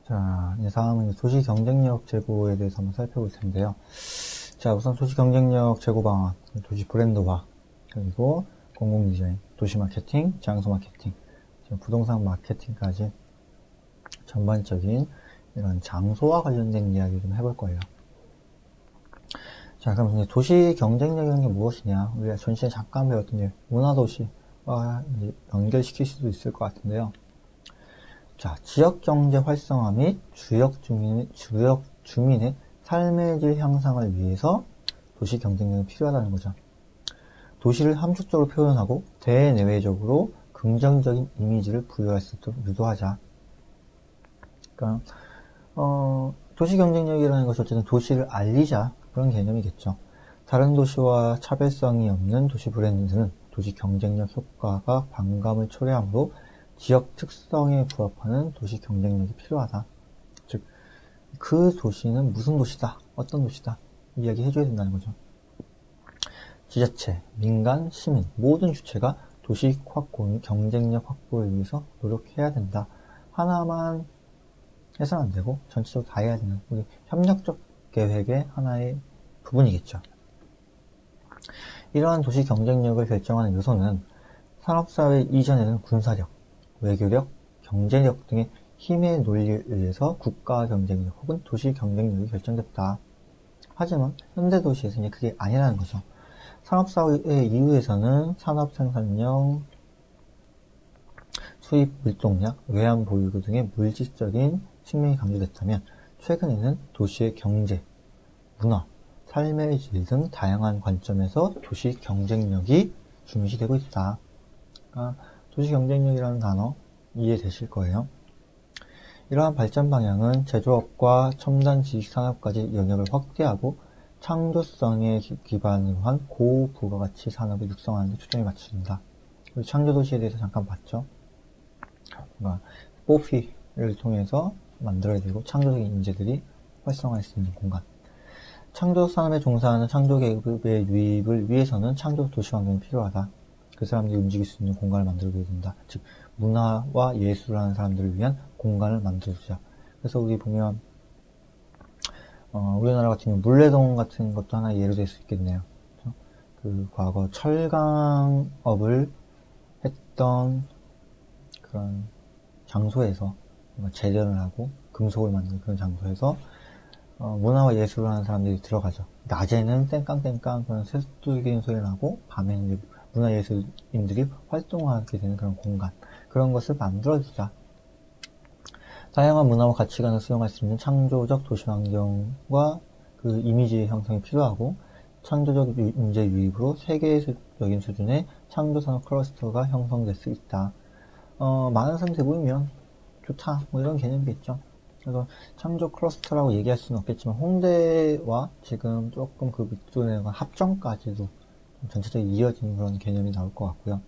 자, 이제 다음은 도시 경쟁력 제고에 대해서 한번 살펴볼 텐데요. 자, 우선 도시 경쟁력 제고 방안, 도시 브랜드화, 그리고 공공 디자인, 도시 마케팅, 장소 마케팅, 부동산 마케팅까지 전반적인 이런 장소와 관련된 이야기 좀 해볼 거예요. 자, 그럼 이제 도시 경쟁력이라는 게 무엇이냐? 우리가 전시에 잠깐 배웠던 문화도시와 연결시킬 수도 있을 것 같은데요. 자, 지역 경제 활성화 및 주역 주민의 삶의 질 향상을 위해서 도시 경쟁력이 필요하다는 거죠. 도시를 함축적으로 표현하고 대내외적으로 긍정적인 이미지를 부여할 수 있도록 유도하자. 그러니까 도시 경쟁력이라는 것이 어쨌든 도시를 알리자, 그런 개념이겠죠. 다른 도시와 차별성이 없는 도시 브랜드는 도시 경쟁력 효과가 반감을 초래하므로 지역 특성에 부합하는 도시 경쟁력이 필요하다. 즉, 그 도시는 무슨 도시다, 어떤 도시다 이야기 해줘야 된다는 거죠. 지자체, 민간, 시민 모든 주체가 도시 경쟁력 확보를 위해서 노력해야 된다. 하나만 해서는 안 되고 전체적으로 다 해야 되는 우리 협력적 계획의 하나의 부분이겠죠. 이러한 도시 경쟁력을 결정하는 요소는 산업사회 이전에는 군사력, 외교력, 경제력 등의 힘의 논리에 의해서 국가 경쟁력 혹은 도시 경쟁력이 결정됐다. 하지만 현대 도시에서 이제 그게 아니라는 거죠. 산업사회 이후에서는 산업 생산력, 수입 물동량, 외환 보유고 등의 물질적인 측면이 강조됐다면 최근에는 도시의 경제, 문화, 삶의 질 등 다양한 관점에서 도시 경쟁력이 중시되고 있다. 그러니까 도시 경쟁력이라는 단어 이해되실 거예요. 이러한 발전 방향은 제조업과 첨단 지식산업까지 영역을 확대하고 창조성에 기반으로 한 고부가가치 산업을 육성하는 데 초점이 맞춘다. 창조도시에 대해서 잠깐 봤죠. 그러니까 뽀피를 통해서 만들어야 되고 창조적인 인재들이 활성화할 수 있는 공간. 창조산업에 종사하는 창조계급의 유입을 위해서는 창조 도시환경이 필요하다. 그 사람들이 움직일 수 있는 공간을 만들어줘야 된다. 즉 문화와 예술을 하는 사람들을 위한 공간을 만들어주자. 그래서 우리 보면 우리나라 같은 경우 물레동 같은 것도 하나의 예로 될 수 있겠네요. 그렇죠? 그 과거 철강업을 했던 그런 장소에서 재련을 하고 금속을 만드는 그런 장소에서 문화와 예술을 하는 사람들이 들어가죠. 낮에는 땡깡땡깡 그런 새뚜기는 소리 나고 밤에는 문화예술인들이 활동하게 되는 그런 공간, 그런 것을 만들어주자. 다양한 문화와 가치관을 수용할 수 있는 창조적 도시환경과 그 이미지 형성이 필요하고 창조적 인재 유입으로 세계적인 수준의 창조산업 클러스터가 형성될 수 있다. 많은 사람들이 모이면 좋다, 뭐 이런 개념이겠죠. 그래서 창조 클러스터라고 얘기할 수는 없겠지만 홍대와 지금 조금 그 밑으로 합정까지도 전체적으로 이어지는 그런 개념이 나올 것 같고요.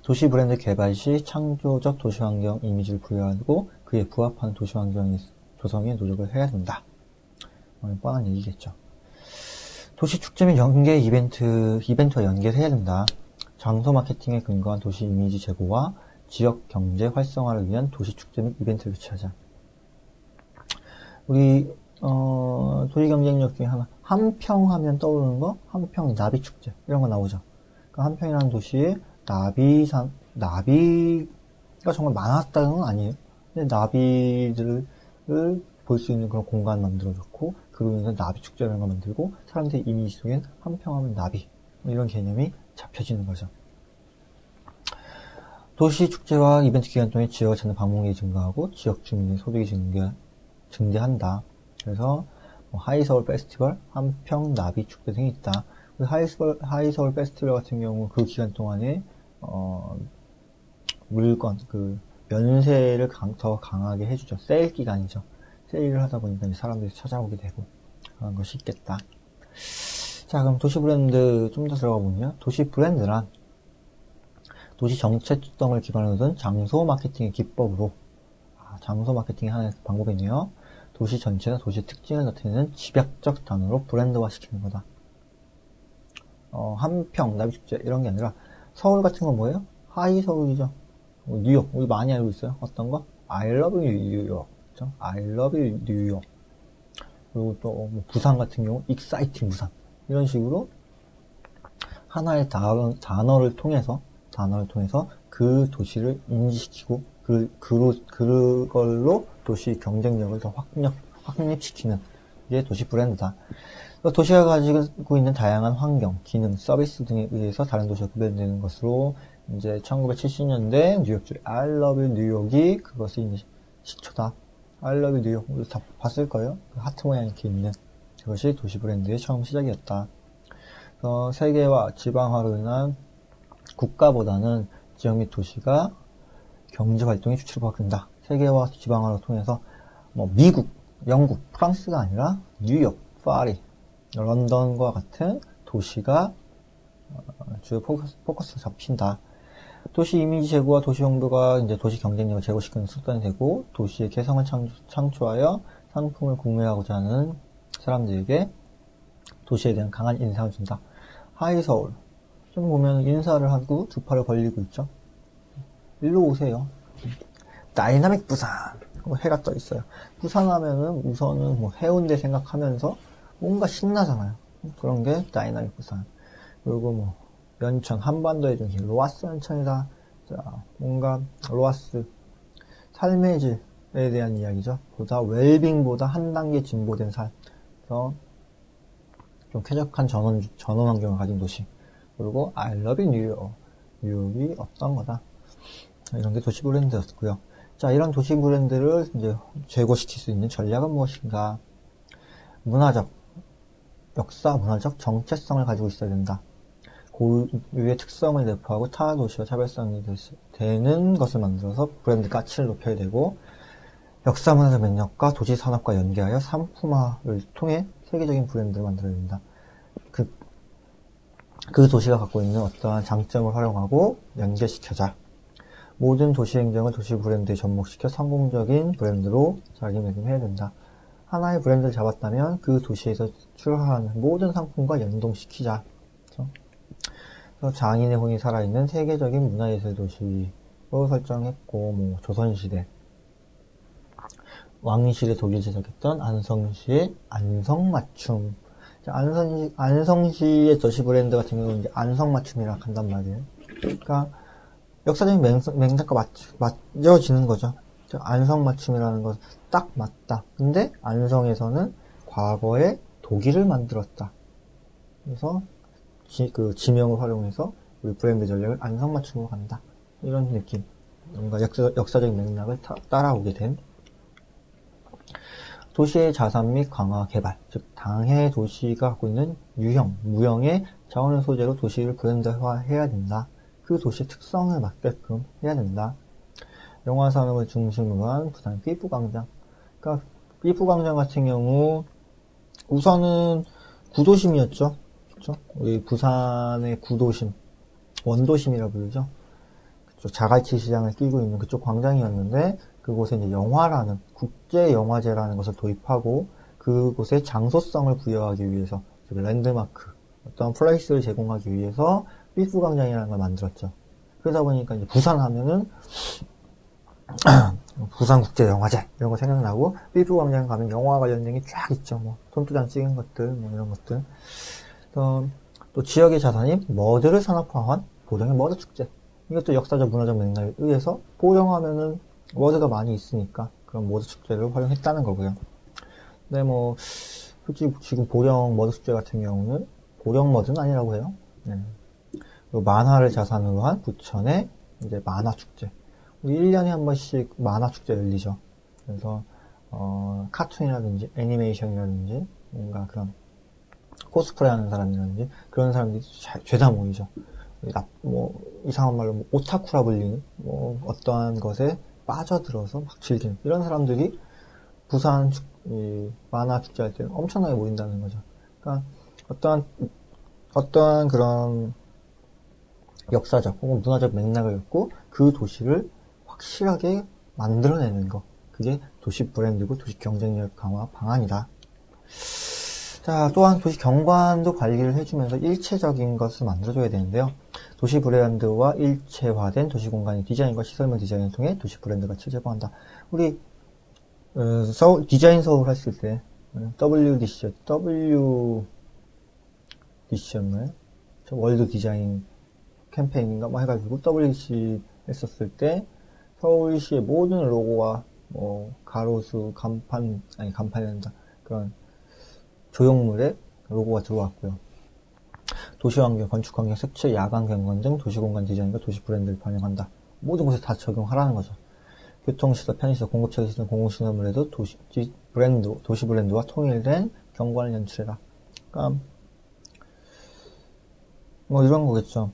도시 브랜드 개발 시 창조적 도시환경 이미지를 부여하고 그에 부합하는 도시환경 조성에 노력을 해야 된다. 뻔한 얘기겠죠. 도시 축제 및 연계 이벤트와 연계해야 된다. 장소 마케팅에 근거한 도시 이미지 제고와 지역 경제 활성화를 위한 도시 축제 및 이벤트를 개최하자. 우리 도시 경쟁력 중에 하나, 한평 하면 떠오르는 거, 한평 나비 축제 이런 거 나오죠. 그러니까 한평이라는 도시에 나비가 정말 많았다는 건 아니에요. 근데 나비들을 볼 수 있는 그런 공간 만들어줬고, 그로 인해서 나비 축제라는 걸 만들고, 사람들의 이미지 속엔 한평하면 나비, 이런 개념이 잡혀지는 거죠. 도시 축제와 이벤트 기간 동안 지역을 찾는 방문객이 증가하고, 지역 주민의 소득이 증대한다. 그래서 하이서울 페스티벌, 한평 나비 축제 등이 있다. 하이서울 페스티벌 같은 경우 그 기간 동안에 물건, 면세를 더 강하게 해주죠. 세일 기간이죠. 세일을 하다 보니까 이제 사람들이 찾아오게 되고, 그런 것이 있겠다. 자, 그럼 도시 브랜드 좀 더 들어가 보면, 도시 브랜드란 도시 정체성을 기반으로 둔 장소 마케팅의 기법으로, 장소 마케팅의 하나의 방법이네요. 도시 전체나 도시의 특징을 나타내는 집약적 단어로 브랜드화 시키는 거다. 한평, 나비축제 이런 게 아니라 서울 같은 건 뭐예요? 하이서울이죠. 뉴욕, 우리 많이 알고 있어요. 어떤 거? I love 뉴욕. 그죠? I love 뉴욕. 그리고 또, 뭐 부산 같은 경우, exciting 부산. 이런 식으로 하나의 단어를 통해서 그 도시를 인지시키고, 그걸로 도시 경쟁력을 더 확립시키는 게 도시 브랜드다. 도시가 가지고 있는 다양한 환경, 기능, 서비스 등에 의해서 다른 도시가 구별되는 것으로 이제 1970년대 뉴욕주 I love 뉴욕이 그것이 이제 시초다. I love 뉴욕 우리 다 봤을 거예요. 그 하트 모양 이렇게 있는 그것이 도시 브랜드의 처음 시작이었다. 세계화, 지방화로 인한 국가보다는 지역 및 도시가 경제 활동에 주체를 바꾼다. 세계화, 지방화를 통해서 뭐 미국, 영국, 프랑스가 아니라 뉴욕, 파리, 런던과 같은 도시가 주요 포커스가 잡힌다. 도시 이미지 제고와 도시 홍보가 이제 도시 경쟁력을 제고시키는 수단이 되고 도시의 개성을 창조하여 상품을 구매하고자 하는 사람들에게 도시에 대한 강한 인상을 준다. 하이 서울 좀 보면 인사를 하고 두 팔을 벌리고 있죠. 일로 오세요. 다이나믹 부산 해가 떠 있어요. 부산 하면은 우선은 뭐 해운대 생각하면서 뭔가 신나잖아요. 그런 게 다이나믹 부산. 그리고 뭐 연천 한반도의 중심 로아스 연천이다. 자, 뭔가 로아스 삶의 질에 대한 이야기죠. 보다 웰빙보다 한 단계 진보된 삶. 그래서 좀 쾌적한 전원 환경을 가진 도시. 그리고 I love 뉴욕. 뉴욕이 어떤 거다. 이런 게 도시 브랜드였고요. 자, 이런 도시 브랜드를 이제 제고시킬 수 있는 전략은 무엇인가? 문화적, 문화적 정체성을 가지고 있어야 된다. 고유의 특성을 내포하고 타 도시와 차별성이 되는 것을 만들어서 브랜드 가치를 높여야 되고, 역사 문화적 맥락과 도시 산업과 연계하여 상품화를 통해 세계적인 브랜드를 만들어야 된다. 그 도시가 갖고 있는 어떠한 장점을 활용하고 연계시켜자. 모든 도시 행정을 도시 브랜드에 접목시켜 성공적인 브랜드로 자리매김해야 된다. 하나의 브랜드를 잡았다면 그 도시에서 출하하는 모든 상품과 연동시키자. 그래서 장인의 혼이 살아있는 세계적인 문화예술 도시로 설정했고, 뭐 조선시대 왕실의 독일 제작했던 안성시의 안성맞춤. 안성시의 도시 브랜드 같은 경우는 이제 안성맞춤이라고 한단 말이에요. 그러니까 역사적인 맥락과 맞춰지는 거죠. 안성맞춤이라는 것은 딱 맞다. 근데 안성에서는 과거에 독일을 만들었다. 그래서 그 지명을 활용해서 우리 브랜드 전략을 안성맞춤으로 간다. 이런 느낌. 뭔가 역사적인 맥락을 따라오게 된 도시의 자산 및 강화 개발, 즉 당해 도시가 갖고 있는 무형의 자원을 소재로 도시를 브랜드화해야 된다. 그 도시의 특성을 맞게끔 해야 된다. 영화 산업을 중심으로 한 부산 삐부광장. 그러니까 삐부광장 같은 경우 우선은 구도심이었죠. 그렇죠? 우리 부산의 구도심, 원도심이라 부르죠. 그쪽 자갈치 시장을 끼고 있는 그쪽 광장이었는데 그곳에 이제 영화라는 국제 영화제라는 것을 도입하고 그곳에 장소성을 부여하기 위해서 랜드마크 어떤 플레이스를 제공하기 위해서 삐부광장이라는 걸 만들었죠. 그러다 보니까 이제 부산 하면은 부산국제영화제 이런 거 생각나고 삐부광장 가면 영화 관련된 게 쫙 있죠. 뭐 손도장 찍은 것들 뭐 이런 것들. 또 지역의 자산인 머드를 산업화한 보령의 머드축제. 이것도 역사적 문화적 맥락에 의해서 보령하면은 머드가 많이 있으니까 그런 머드축제를 활용했다는 거고요. 근데 뭐 솔직히 지금 보령 머드축제 같은 경우는 보령 머드는 아니라고 해요. 네. 그리고 만화를 자산으로 한 부천의 이제 만화축제. 우리 1년에 한 번씩 만화축제 열리죠. 그래서 카툰이라든지 애니메이션이라든지 뭔가 그런 코스프레 하는 사람이라든지 그런 사람들이 죄다 모이죠. 뭐 이상한 말로 뭐 오타쿠라 불리는 뭐 어떠한 것에 빠져들어서 막 즐기는 이런 사람들이 부산 만화 축제 할 때는 엄청나게 모인다는 거죠. 그러니까 어떠한 그런 역사적 혹은 문화적 맥락을 갖고 그 도시를 확실하게 만들어내는 거. 그게 도시 브랜드고 도시 경쟁력 강화 방안이다. 자, 또한 도시 경관도 관리를 해주면서 일체적인 것을 만들어줘야 되는데요. 도시 브랜드와 일체화된 도시 공간의 디자인과 시설물 디자인을 통해 도시 브랜드가 체제화한다. 우리 디자인 서울 했을 때 WDC였나요? 월드 디자인 캠페인인가 뭐 해가지고 WDC 했었을 때 서울시의 모든 로고와 뭐 가로수, 간판이 된다. 그런 조형물에 로고가 들어왔고요. 도시환경, 건축환경, 색채, 야간 경관 등 도시공간 디자인과 도시 브랜드를 반영한다. 모든 곳에 다 적용하라는 거죠. 교통시설, 편의시설, 공급처 시설, 공공시설물에도 도시 브랜드와 통일된 경관을 연출해라. 그러니까 뭐 이런 거겠죠.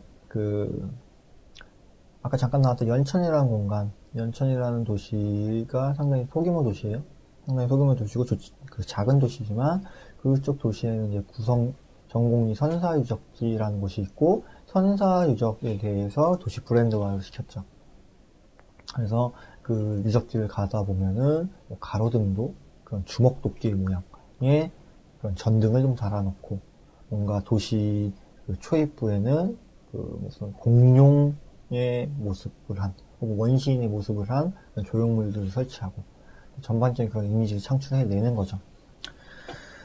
아까 잠깐 나왔던 연천이라는 공간, 연천이라는 도시가 상당히 소규모 도시예요. 상당히 소규모 도시고 작은 도시지만 그쪽 도시에는 이제 전공리 선사유적지라는 곳이 있고 선사유적에 대해서 도시 브랜드화를 시켰죠. 그래서 그 유적지를 가다 보면은 뭐 가로등도 그런 주먹도끼 모양의 그런 전등을 좀 달아놓고 뭔가 도시 초입부에는 무슨 공룡의 모습을 한 혹은 원시인의 모습을 한 조형물들을 설치하고 전반적인 그런 이미지를 창출해내는 거죠.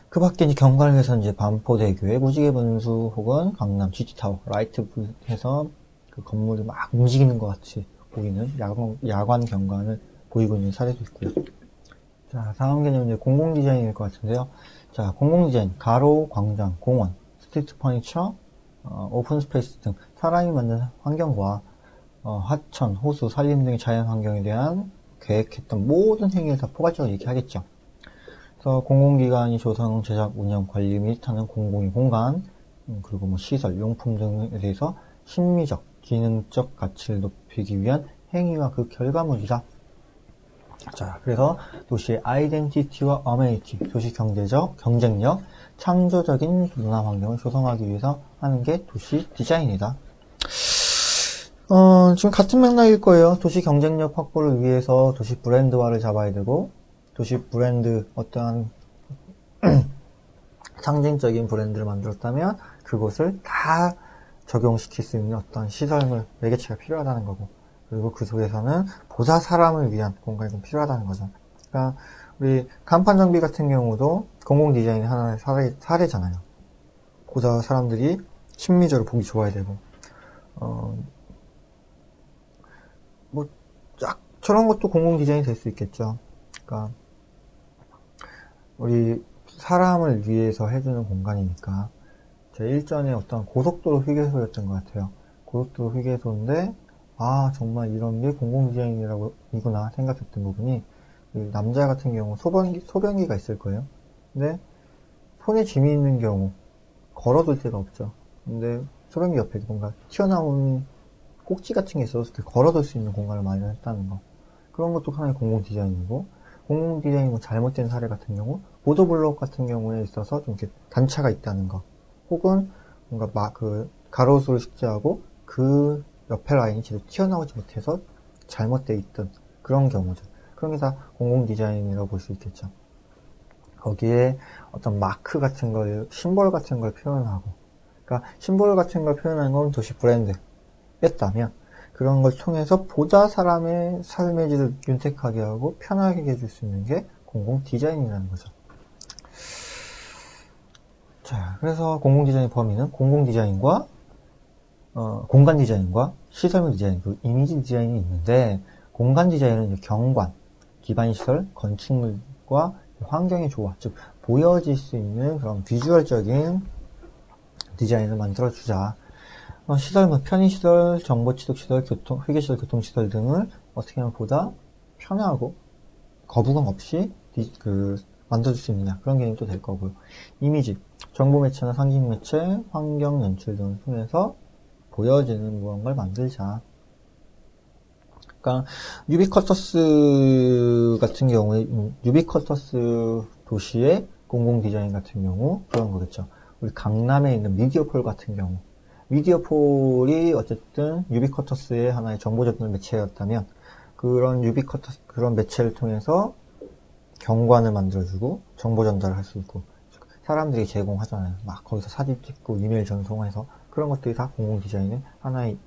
그 밖에 이제 경관을 위해서 이제 반포대교의 무지개 분수 혹은 강남 GT타워 라이트 해서 그 건물이 막 움직이는 것 같이 보이는 야관 경관을 보이고 있는 사례도 있고요. 자, 다음 개념은 이제 공공디자인일 것 같은데요. 자, 공공디자인, 가로, 광장, 공원, 스트리트 퍼니처, 오픈 스페이스 등 사람이 만든 환경과 하천, 호수, 산림 등의 자연 환경에 대한 계획했던 모든 행위를 다 포괄적으로 얘기하겠죠. 그래서 공공기관이 조성, 제작, 운영, 관리 및 하는 공공의 공간, 그리고 뭐 시설, 용품 등에 대해서 심미적, 기능적 가치를 높이기 위한 행위와 그 결과물이다. 자, 그래서 도시의 아이덴티티와 어메니티, 도시 경쟁력, 창조적인 문화 환경을 조성하기 위해서 하는 게 도시 디자인이다. 지금 같은 맥락일 거예요. 도시 경쟁력 확보를 위해서 도시 브랜드화를 잡아야 되고, 도시 브랜드, 어떠한 상징적인 브랜드를 만들었다면, 그것을 다 적용시킬 수 있는 어떤 시설물, 매개체가 필요하다는 거고, 그리고 그 속에서는 보다 사람을 위한 공간이 좀 필요하다는 거죠. 그러니까, 우리 간판 정비 같은 경우도 공공 디자인의 하나의 사례잖아요. 보다 사람들이 심미적으로 보기 좋아야 되고, 저런 것도 공공 디자인이 될 수 있겠죠. 그러니까, 우리 사람을 위해서 해주는 공간이니까, 제 일전에 어떤 고속도로 휴게소였던 것 같아요. 고속도로 휴게소인데, 정말 이런 게 공공 디자인이구나 생각했던 부분이, 남자 같은 경우 소변기가 있을 거예요. 근데, 손에 짐이 있는 경우, 걸어둘 데가 없죠. 근데, 소변기 옆에 뭔가 튀어나온 꼭지 같은 게 있어서 걸어둘 수 있는 공간을 마련했다는 거. 그런 것도 하나의 공공 디자인이고, 공공 디자인이 잘못된 사례 같은 경우, 보도블록 같은 경우에 있어서 좀 이렇게 단차가 있다는 거. 혹은 뭔가 가로수를 식재하고 그 옆에 라인이 제대로 튀어나오지 못해서 잘못되어 있던 그런 경우들. 그런 게 다 공공 디자인이라고 볼 수 있겠죠. 거기에 어떤 마크 같은 걸, 심볼 같은 걸 표현하고, 그러니까 심볼 같은 걸 표현하는 건 도시 브랜드였다면 그런 걸 통해서 보다 사람의 삶의 질을 윤택하게 하고 편하게 해줄 수 있는 게 공공 디자인이라는 거죠. 자, 그래서 공공 디자인의 범위는 공공 디자인과 공간 디자인과 시설물 디자인, 그리고 이미지 디자인이 있는데, 공간 디자인은 경관, 기반 시설, 건축물과 환경의 조화, 즉 보여질 수 있는 그런 비주얼적인 디자인을 만들어주자. 시설물, 편의시설, 정보취득시설, 휴게시설, 교통시설 등을 어떻게 하면 보다 편하고 거부감 없이 만들어줄 수 있느냐, 그런 개념도 될 거고요. 이미지, 정보 매체나 상징 매체, 환경 연출 등을 통해서 보여지는 무언가를 만들자. 그러니까 유비쿼터스 같은 경우에 유비쿼터스 도시의 공공 디자인 같은 경우 그런 거겠죠. 우리 강남에 있는 미디어폴 같은 경우, 미디어폴이 어쨌든 유비쿼터스의 하나의 정보 접근 매체였다면 그런 그런 매체를 통해서 경관을 만들어주고 정보 전달을 할 수 있고 사람들이 제공하잖아요. 막 거기서 사진 찍고 이메일 전송해서 그런 것들이 다 공공디자인의 하나의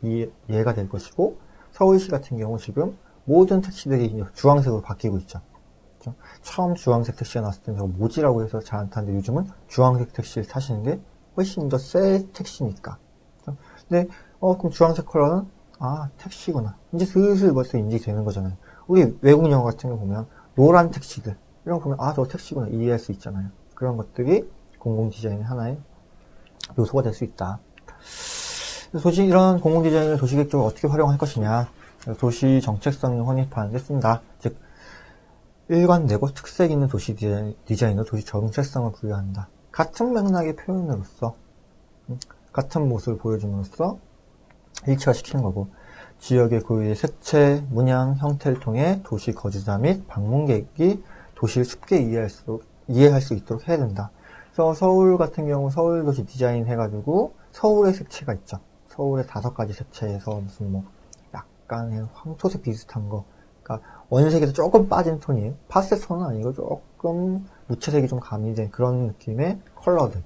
예가 될 것이고, 서울시 같은 경우 지금 모든 택시들이 주황색으로 바뀌고 있죠. 그렇죠? 처음 주황색 택시가 나왔을 때는 저거 모지라고 해서 잘 안 타는데 요즘은 주황색 택시를 타시는 게 훨씬 더 새 택시니까. 그렇죠? 근데 그럼 주황색 컬러는 택시구나. 이제 슬슬 벌써 인지되는 거잖아요. 우리 외국 영화 같은 거 보면 노란 택시들 이런 거 보면 저 택시구나 이해할 수 있잖아요. 그런 것들이 공공디자인의 하나의 요소가 될 수 있다. 이런 공공디자인을 도시계획적으로 어떻게 활용할 것이냐. 도시 정책성을 확립하는 데 쓴다. 즉, 일관되고 특색 있는 도시 디자인으로 도시 정체성을 부여한다. 같은 맥락의 표현으로서, 같은 모습을 보여줌으로써 일치화시키는 거고, 지역의 고유의 색채, 문양, 형태를 통해 도시 거주자 및 방문객이 도시를 쉽게 이해할 수 있도록 해야 된다. 그래서 서울 같은 경우 서울도시 디자인 해가지고 서울의 색채가 있죠. 서울의 5가지 색채에서 무슨 약간의 황토색 비슷한 거, 그러니까 원색에서 조금 빠진 톤이에요. 파스텔 톤은 아니고 조금 무채색이 좀 가미된 그런 느낌의 컬러들.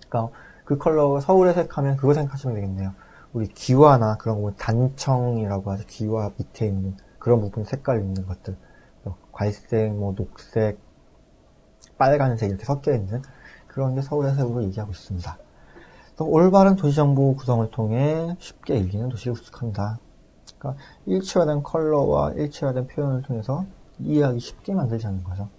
그러니까 그 컬러가 서울의 색 하면 그거 생각하시면 되겠네요. 우리 기와나 그런 거 단청이라고 하죠. 기와 밑에 있는 그런 부분 색깔 있는 것들. 갈색, 녹색, 빨간색 이렇게 섞여 있는 그런 게 서울의 색으로 얘기하고 있습니다. 올바른 도시정보 구성을 통해 쉽게 읽리는 도시를 구축한다. 그러니까 일치화된 컬러와 일치화된 표현을 통해서 이해하기 쉽게 만들자는 거죠.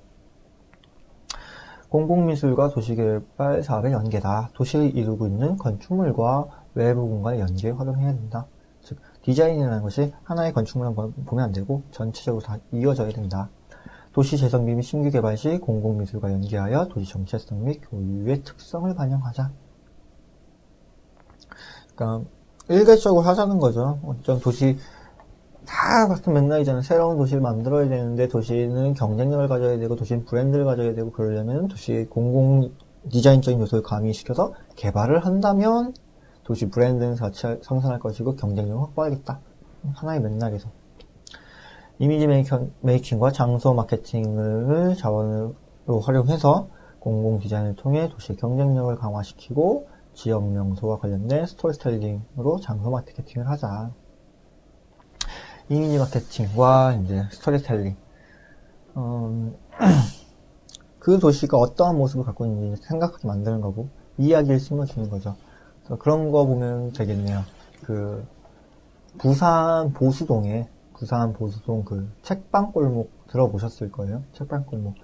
공공미술과 도시개발 사업의 연계다. 도시를 이루고 있는 건축물과 외부 공간의 연계에 활용해야 된다. 즉, 디자인이라는 것이 하나의 건축물만 보면 안 되고 전체적으로 다 이어져야 된다. 도시 재정비 및 신규 개발 시 공공미술과 연계하여 도시 정체성 및 교유의 특성을 반영하자. 그러니까 일괄적으로 하자는 거죠. 어떤 도시 다 같은 맥락이잖아요. 새로운 도시를 만들어야 되는데 도시는 경쟁력을 가져야 되고 도시는 브랜드를 가져야 되고 그러려면 도시의 공공 디자인적인 요소를 가미시켜서 개발을 한다면 도시 브랜드는 성장할 것이고 경쟁력을 확보하겠다. 하나의 맥락에서 이미지 메이킹과 장소 마케팅을 자원으로 활용해서 공공 디자인을 통해 도시의 경쟁력을 강화시키고 지역 명소와 관련된 스토리텔링으로 장소 마케팅을 하자. 이미지 마케팅과 이제 스토리텔링. 그 도시가 어떠한 모습을 갖고 있는지 생각하게 만드는 거고, 이야기를 심어주는 거죠. 그래서 그런 거 보면 되겠네요. 부산 보수동 그 책방골목 들어보셨을 거예요. 책방골목.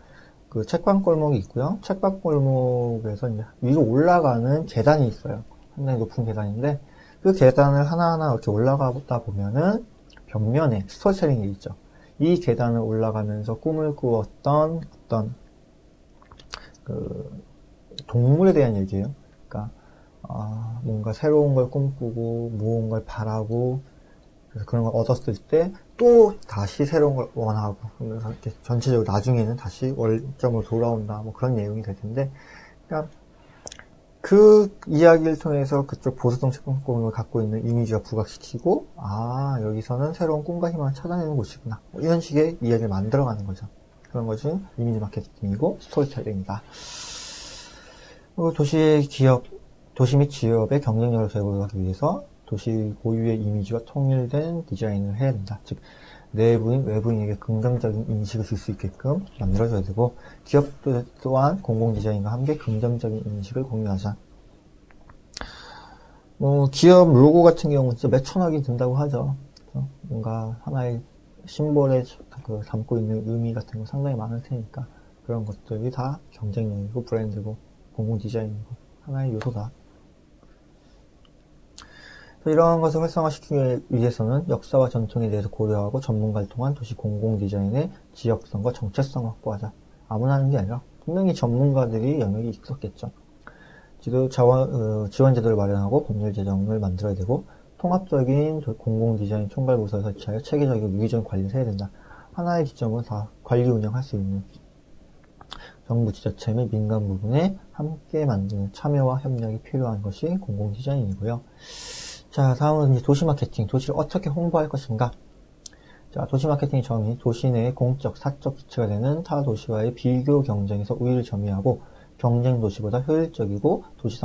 그 책방골목이 있고요. 책방골목에서 이제 위로 올라가는 계단이 있어요. 상당히 높은 계단인데, 그 계단을 하나하나 이렇게 올라가다 보면은 벽면에 스토리텔링이 있죠. 이 계단을 올라가면서 꿈을 꾸었던 어떤 동물에 대한 얘기예요. 그러니까 뭔가 새로운 걸 꿈꾸고 무언가를 바라고 그래서 그런 걸 얻었을 때 또 다시 새로운 걸 원하고 그래서 이렇게 전체적으로 나중에는 다시 원점으로 돌아온다 그런 내용이 될 텐데 그러니까 그 이야기를 통해서 그쪽 보수동 책방골목을 갖고 있는 이미지와 부각시키고 여기서는 새로운 꿈과 희망을 찾아내는 곳이구나 이런 식의 이야기를 만들어가는 거죠. 그런 것이 이미지 마케팅이고 스토리텔링이다. 도시 및 기업의 경쟁력을 제고하기 위해서 도시 고유의 이미지와 통일된 디자인을 해야 된다. 즉 내부인 외부인에게 긍정적인 인식을 줄 수 있게끔 만들어줘야 되고 기업도 또한 공공디자인과 함께 긍정적인 인식을 공유하자. 기업 로고 같은 경우는 진짜 몇 천억이 든다고 하죠. 뭔가 하나의 심볼에 담고 있는 의미 같은 거 상당히 많을 테니까 그런 것들이 다 경쟁력이고 브랜드고 공공디자인이고 하나의 요소다. 이런 것을 활성화시키기 위해서는 역사와 전통에 대해서 고려하고 전문가를 통한 도시 공공디자인의 지역성과 정체성을 확보하자. 아무나 하는 게 아니라 분명히 전문가들이 영역이 있었겠죠. 지원 제도를 마련하고 법률 제정을 만들어야 되고 통합적인 공공디자인 총괄부서를 설치하여 체계적이고 유기적인 관리를 해야 된다. 하나의 지점을 다 관리 운영할 수 있는 정부 지자체 및 민간 부분에 함께 만드는 참여와 협력이 필요한 것이 공공디자인이고요. 자, 다음은 이제 도시 마케팅. 도시를 어떻게 홍보할 것인가? 자, 도시 마케팅의 정의. 도시 내의 공적, 사적 기체가 되는 타 도시와의 비교 경쟁에서 우위를 점유하고 경쟁 도시보다 효율적으로 도시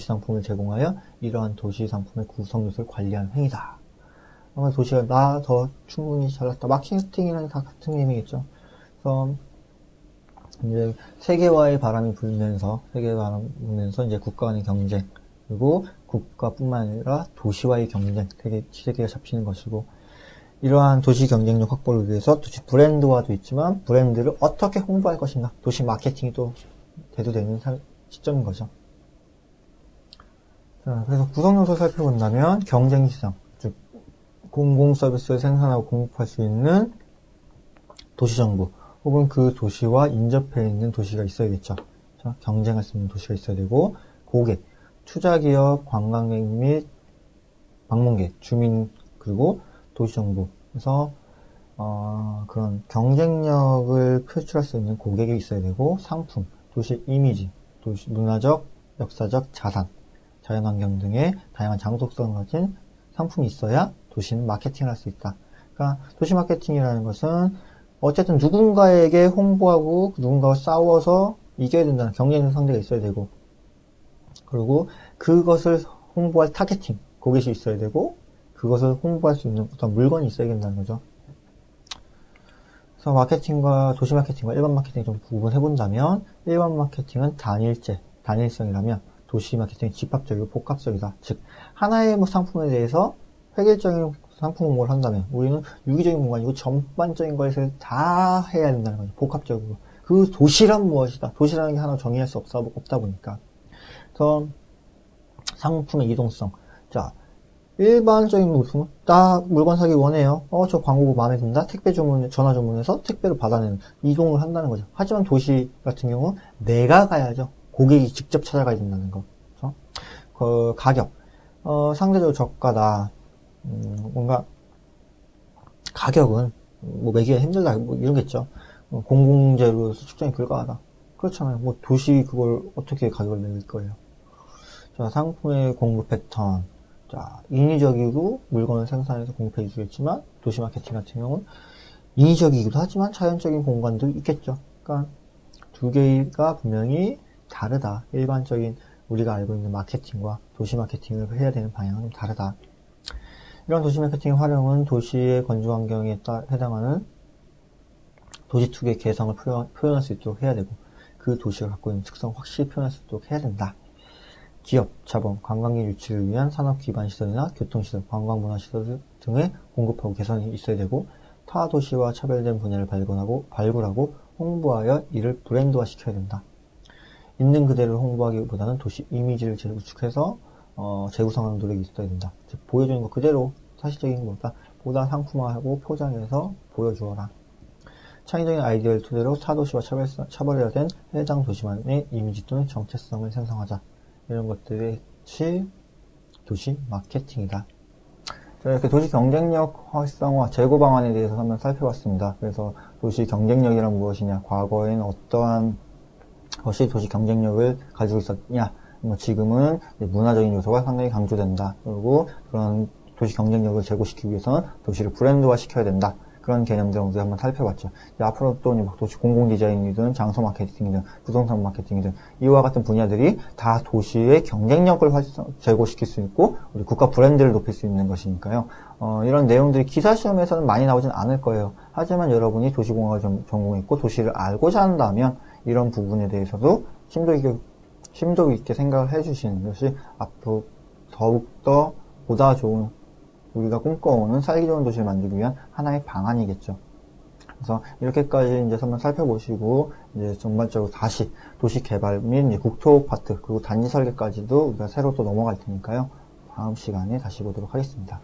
상품을 제공하여 이러한 도시 상품의 구성 요소를 관리하는 행위다. 아마 도시가 나 더 충분히 잘났다. 마케팅이랑 다 같은 의미겠죠. 그래서 이제 세계화의 바람이 불면서 이제 국가 간의 경쟁, 그리고 국가뿐만 아니라 도시와의 경쟁, 되게 시대기가 잡히는 것이고, 이러한 도시 경쟁력 확보를 위해서 도시 브랜드화도 있지만 브랜드를 어떻게 홍보할 것인가, 도시 마케팅이 또 대두되는 시점인 거죠. 자, 그래서 구성 요소를 살펴본다면 경쟁 시장, 즉 공공 서비스를 생산하고 공급할 수 있는 도시 정부, 혹은 그 도시와 인접해 있는 도시가 있어야겠죠. 자, 경쟁할 수 있는 도시가 있어야 되고, 고객, 투자기업, 관광객 및 방문객, 주민, 그리고 도시정부. 그래서 그런 경쟁력을 표출할 수 있는 고객이 있어야 되고, 상품, 도시 이미지, 도시 문화적, 역사적 자산, 자연환경 등의 다양한 장속성을 가진 상품이 있어야 도시는 마케팅을 할 수 있다. 그러니까 도시 마케팅이라는 것은 어쨌든 누군가에게 홍보하고 누군가와 싸워서 이겨야 된다는 경쟁적 상대가 있어야 되고, 그리고 그것을 홍보할 타겟팅, 고객이 있어야 되고, 그것을 홍보할 수 있는 어떤 물건이 있어야 된다는 거죠. 그래서 마케팅과 도시 마케팅과 일반 마케팅 좀 구분해본다면, 일반 마케팅은 단일성이라면 도시 마케팅은 집합적이고 복합적이다. 즉, 하나의 상품에 대해서 획일적인 상품 홍보를 한다면 우리는 유기적인 공간 아니고 전반적인 것을 다 해야 된다는 거죠. 복합적으로. 그 도시란 무엇이다. 도시라는 게 하나 정의할 수 없다 보니까. 그래서 상품의 이동성. 자, 일반적인 물품은 나 물건 사기 원해요. 저 광고 마음에 든다. 택배 전화 주문해서 택배를 받아내는 이동을 한다는 거죠. 하지만 도시 같은 경우 내가 가야죠. 고객이 직접 찾아가야 된다는 거. 그렇죠? 그 가격. 상대적으로 저가다. 뭔가 가격은 매기가 힘들다 이러겠죠. 공공재료에서 측정이 불가하다. 그렇잖아요. 도시 그걸 어떻게 가격을 내릴 거예요. 자, 상품의 공급 패턴. 자, 인위적이고 물건을 생산해서 공급해 주겠지만 도시 마케팅 같은 경우는 인위적이기도 하지만 자연적인 공간도 있겠죠. 그러니까 두 개가 분명히 다르다. 일반적인 우리가 알고 있는 마케팅과 도시 마케팅을 해야 되는 방향은 좀 다르다. 이런 도시 마케팅 활용은 도시의 건조 환경에 해당하는 도시 특유의 개성을 표현할 수 있도록 해야 되고, 그 도시가 갖고 있는 특성을 확실히 표현할 수 있도록 해야 된다. 기업, 자본, 관광객 유치를 위한 산업 기반 시설이나 교통시설, 관광문화시설 등의 공급하고 개선이 있어야 되고, 타 도시와 차별된 분야를 발굴하고 홍보하여 이를 브랜드화 시켜야 된다. 있는 그대로 홍보하기보다는 도시 이미지를 재구축해서 재구성하는 노력이 있어야 된다. 즉, 보여주는 것 그대로 사실적인 것보다 상품화하고 포장해서 보여주어라. 창의적인 아이디어를 토대로 타도시와 차별화된 해당 도시만의 이미지 또는 정체성을 생성하자. 이런 것들이 도시 마케팅이다. 자, 이렇게 도시 경쟁력 활성화 제고 방안에 대해서 한번 살펴봤습니다. 그래서 도시 경쟁력이란 무엇이냐, 과거에는 어떠한 것이 도시 경쟁력을 가지고 있었냐, 지금은 문화적인 요소가 상당히 강조된다. 그리고 그런 도시 경쟁력을 제고시키기 위해서는 도시를 브랜드화 시켜야 된다. 그런 개념들을 우리가 한번 살펴봤죠. 앞으로 또 도시 공공 디자인이든 장소 마케팅이든 부동산 마케팅이든 이와 같은 분야들이 다 도시의 경쟁력을 제고시킬 수 있고 우리 국가 브랜드를 높일 수 있는 것이니까요. 이런 내용들이 기사 시험에서는 많이 나오진 않을 거예요. 하지만 여러분이 도시공학을 전공했고 도시를 알고자 한다면 이런 부분에 대해서도 심도 있게 생각을 해주시는 것이 앞으로 더욱더 보다 좋은 우리가 꿈꿔오는 살기 좋은 도시를 만들기 위한 하나의 방안이겠죠. 그래서 이렇게까지 이제 한번 살펴보시고 이제 전반적으로 다시 도시 개발 및 국토 파트 그리고 단지 설계까지도 우리가 새로 또 넘어갈 테니까요. 다음 시간에 다시 보도록 하겠습니다.